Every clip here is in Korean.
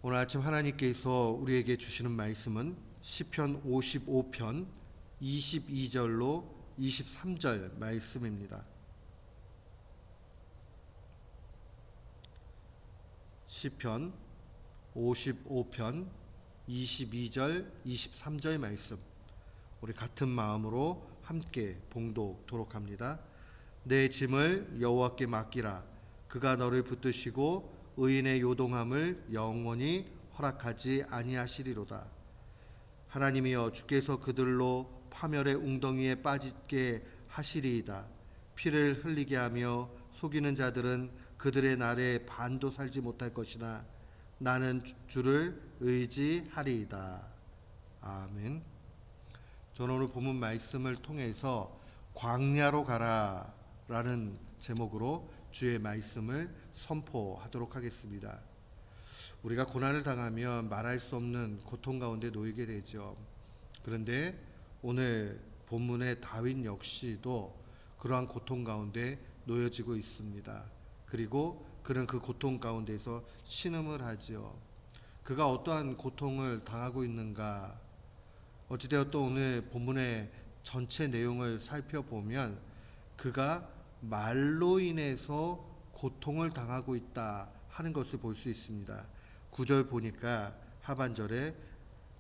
오늘 아침 하나님께서 우리에게 주시는 말씀은 시편 55편 22절로 23절 말씀입니다. 시편 55편 22절 23절 말씀, 우리 같은 마음으로 함께 봉독토록 합니다. 내 짐을 여호와께 맡기라. 그가 너를 붙드시고 의인의 요동함을 영원히 허락하지 아니하시리로다. 하나님이여, 주께서 그들로 파멸의 웅덩이에 빠지게 하시리이다. 피를 흘리게 하며 속이는 자들은 그들의 날에 반도 살지 못할 것이나 나는 주를 의지하리이다. 아멘. 저는 오늘 본문 말씀을 통해서 광야로 가라 라는 제목으로 주의 말씀을 선포하도록 하겠습니다. 우리가 고난을 당하면 말할 수 없는 고통 가운데 놓이게 되죠. 그런데 오늘 본문의 다윗 역시도 그러한 고통 가운데 놓여지고 있습니다. 그리고 그는 그 고통 가운데서 신음을 하지요. 그가 어떠한 고통을 당하고 있는가? 어찌되었든 오늘 본문의 전체 내용을 살펴보면 그가 말로 인해서 고통을 당하고 있다 하는 것을 볼 수 있습니다. 9절 보니까 하반절에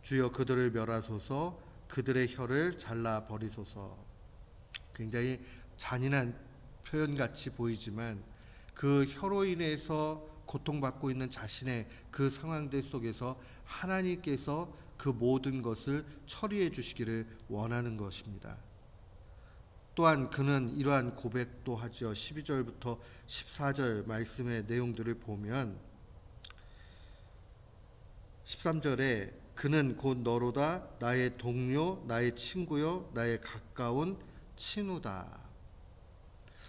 주여 그들을 멸하소서, 그들의 혀를 잘라 버리소서. 굉장히 잔인한 표현같이 보이지만 그 혀로 인해서 고통받고 있는 자신의 그 상황들 속에서 하나님께서 그 모든 것을 처리해 주시기를 원하는 것입니다. 또한 그는 이러한 고백도 하죠. 12절부터 14절 말씀의 내용들을 보면 13절에 그는 곧 너로다, 나의 동료, 나의 친구요, 나의 가까운 친우다.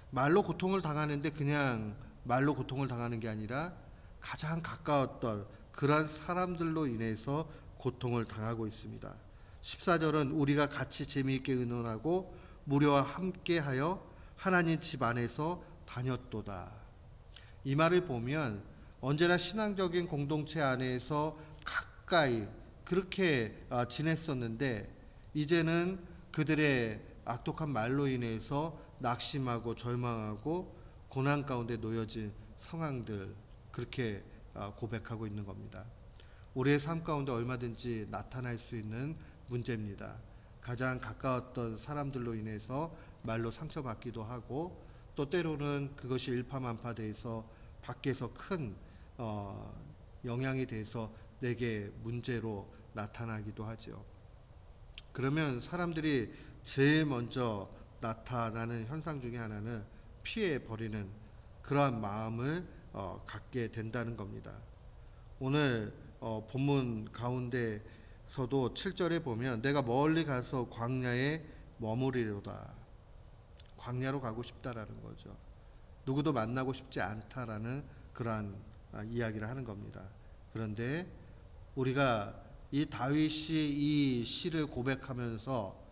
말로 고통을 당하는데 그냥 말로 고통을 당하는 게 아니라 가장 가까웠던 그러한 사람들로 인해서 고통을 당하고 있습니다. 14절은 우리가 같이 재미있게 의논하고 무료와 함께하여 하나님 집 안에서 다녔도다. 이 말을 보면 언제나 신앙적인 공동체 안에서 가까이 그렇게 지냈었는데 이제는 그들의 악독한 말로 인해서 낙심하고 절망하고 고난 가운데 놓여진 상황들, 그렇게 고백하고 있는 겁니다. 우리의 삶 가운데 얼마든지 나타날 수 있는 문제입니다. 가장 가까웠던 사람들로 인해서 말로 상처받기도 하고 또 때로는 그것이 일파만파돼서 밖에서 큰 영향이 돼서 내게 문제로 나타나기도 하죠. 그러면 사람들이 제일 먼저 나타나는 현상 중에 하나는 피해버리는 그러한 마음을 갖게 된다는 겁니다. 오늘 본문 가운데서도 7절에 보면 내가 멀리 가서 광야에 머무리로다. 광야로 가고 싶다라는 거죠. 누구도 만나고 싶지 않다라는 그러한 이야기를 하는 겁니다. 그런데 우리가 이 다윗이 이 시를 고백하면서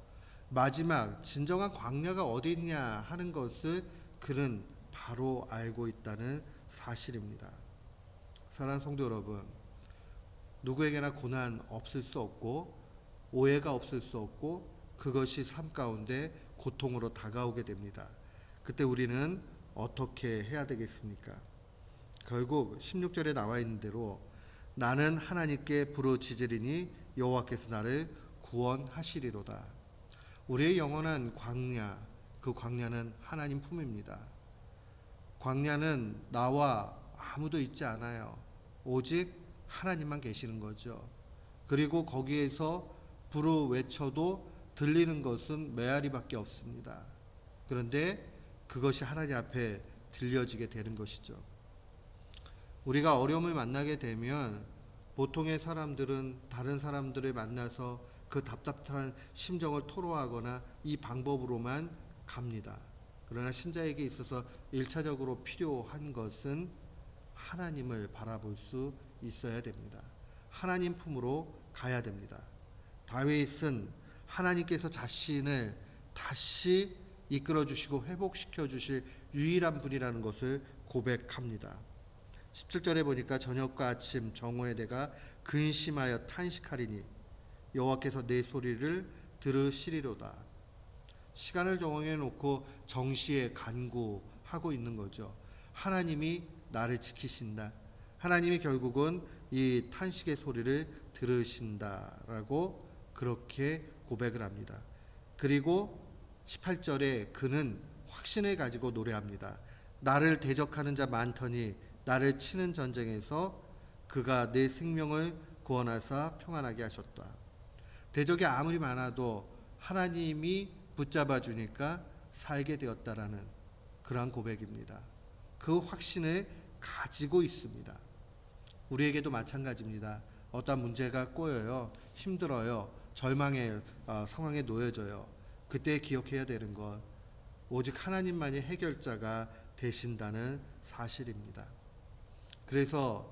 마지막 진정한 광야가 어디 있냐 하는 것을 그는 바로 알고 있다는 사실입니다. 사랑하는 성도 여러분, 누구에게나 고난 없을 수 없고 오해가 없을 수 없고 그것이 삶 가운데 고통으로 다가오게 됩니다. 그때 우리는 어떻게 해야 되겠습니까? 결국 16절에 나와 있는 대로 나는 하나님께 부르짖으리니 여호와께서 나를 구원하시리로다. 우리의 영원한 광야, 그 광야는 하나님 품입니다. 광야는 나와 아무도 있지 않아요. 오직 하나님만 계시는 거죠. 그리고 거기에서 부르 외쳐도 들리는 것은 메아리밖에 없습니다. 그런데 그것이 하나님 앞에 들려지게 되는 것이죠. 우리가 어려움을 만나게 되면 보통의 사람들은 다른 사람들을 만나서 그 답답한 심정을 토로하거나 이 방법으로만 갑니다. 그러나 신자에게 있어서 1차적으로 필요한 것은 하나님을 바라볼 수 있어야 됩니다. 하나님 품으로 가야 됩니다. 다윗은 하나님께서 자신을 다시 이끌어 주시고 회복시켜 주실 유일한 분이라는 것을 고백합니다. 17절에 보니까 저녁과 아침 정오에 내가 근심하여 탄식하리니 여호와께서 내 소리를 들으시리로다. 시간을 정해 놓고 정시에 간구하고 있는 거죠. 하나님이 나를 지키신다. 하나님이 결국은 이 탄식의 소리를 들으신다라고 그렇게 고백을 합니다. 그리고 18절에 그는 확신을 가지고 노래합니다. 나를 대적하는 자 많더니 나를 치는 전쟁에서 그가 내 생명을 구원하사 평안하게 하셨다. 대적이 아무리 많아도 하나님이 붙잡아 주니까 살게 되었다라는 그러한 고백입니다. 그 확신을 가지고 있습니다. 우리에게도 마찬가지입니다. 어떤 문제가 꼬여요. 힘들어요. 절망의 상황에 놓여져요. 그때 기억해야 되는 것, 오직 하나님만이 해결자가 되신다는 사실입니다. 그래서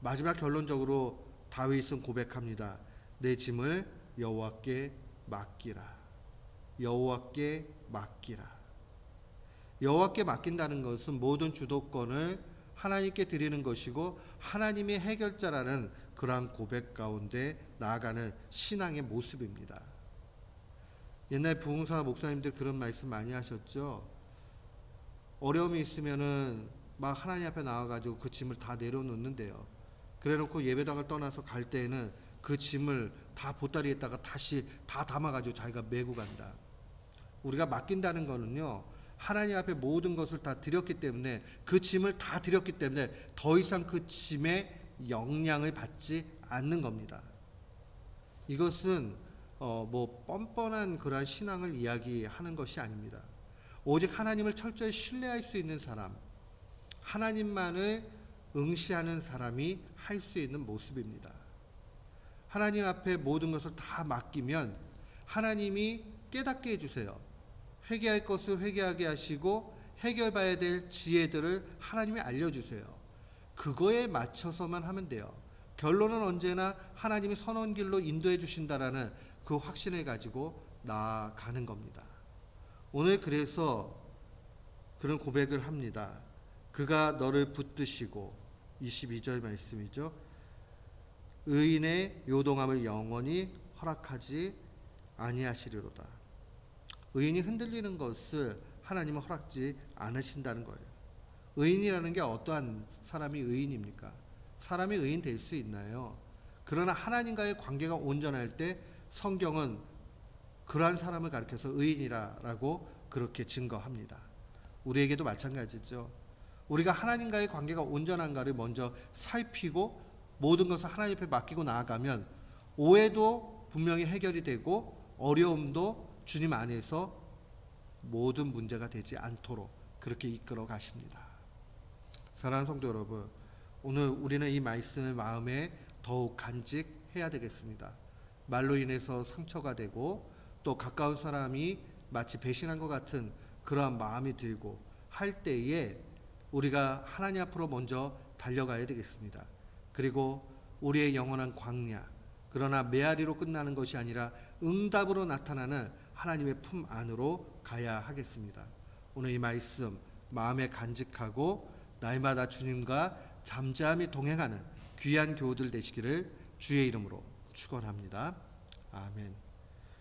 마지막 결론적으로 다윗은 고백합니다. 내 짐을 여호와께 맡기라. 여호와께 맡기라. 여호와께 맡긴다는 것은 모든 주도권을 하나님께 드리는 것이고 하나님의 해결자라는 그러한 고백 가운데 나아가는 신앙의 모습입니다. 옛날 부흥사 목사님들 그런 말씀 많이 하셨죠. 어려움이 있으면은 막 하나님 앞에 나와가지고 그 짐을 다 내려놓는데요. 그래놓고 예배당을 떠나서 갈 때에는 그 짐을 다 보따리에다가 다시 다 담아가지고 자기가 메고 간다. 우리가 맡긴다는 거는요, 하나님 앞에 모든 것을 다 드렸기 때문에, 그 짐을 다 드렸기 때문에 더 이상 그 짐의 영향을 받지 않는 겁니다. 이것은 뭐 뻔뻔한 그러한 신앙을 이야기하는 것이 아닙니다. 오직 하나님을 철저히 신뢰할 수 있는 사람, 하나님만을 응시하는 사람이 할 수 있는 모습입니다. 하나님 앞에 모든 것을 다 맡기면 하나님이 깨닫게 해주세요. 회개할 것을 회개하게 하시고 해결봐야 될 지혜들을 하나님이 알려주세요. 그거에 맞춰서만 하면 돼요. 결론은 언제나 하나님이 선한 길로 인도해 주신다라는 그 확신을 가지고 나아가는 겁니다. 오늘 그래서 그런 고백을 합니다. 그가 너를 붙드시고, 22절 말씀이죠. 의인의 요동함을 영원히 허락하지 아니하시리로다. 의인이 흔들리는 것을 하나님은 허락지 않으신다는 거예요. 의인이라는 게 어떠한 사람이 의인입니까? 사람이 의인 될 수 있나요? 그러나 하나님과의 관계가 온전할 때 성경은 그러한 사람을 가리켜서 의인이라고 그렇게 증거합니다. 우리에게도 마찬가지죠. 우리가 하나님과의 관계가 온전한가를 먼저 살피고 모든 것을 하나님 앞에 맡기고 나아가면 오해도 분명히 해결이 되고 어려움도 주님 안에서 모든 문제가 되지 않도록 그렇게 이끌어 가십니다. 사랑하는 성도 여러분, 오늘 우리는 이 말씀을 마음에 더욱 간직해야 되겠습니다. 말로 인해서 상처가 되고 또 가까운 사람이 마치 배신한 것 같은 그러한 마음이 들고 할 때에 우리가 하나님 앞으로 먼저 달려가야 되겠습니다. 그리고 우리의 영원한 광야, 그러나 메아리로 끝나는 것이 아니라 응답으로 나타나는 하나님의 품 안으로 가야 하겠습니다. 오늘 이 말씀 마음에 간직하고 날마다 주님과 잠잠히 동행하는 귀한 교우들 되시기를 주의 이름으로 축원합니다. 아멘.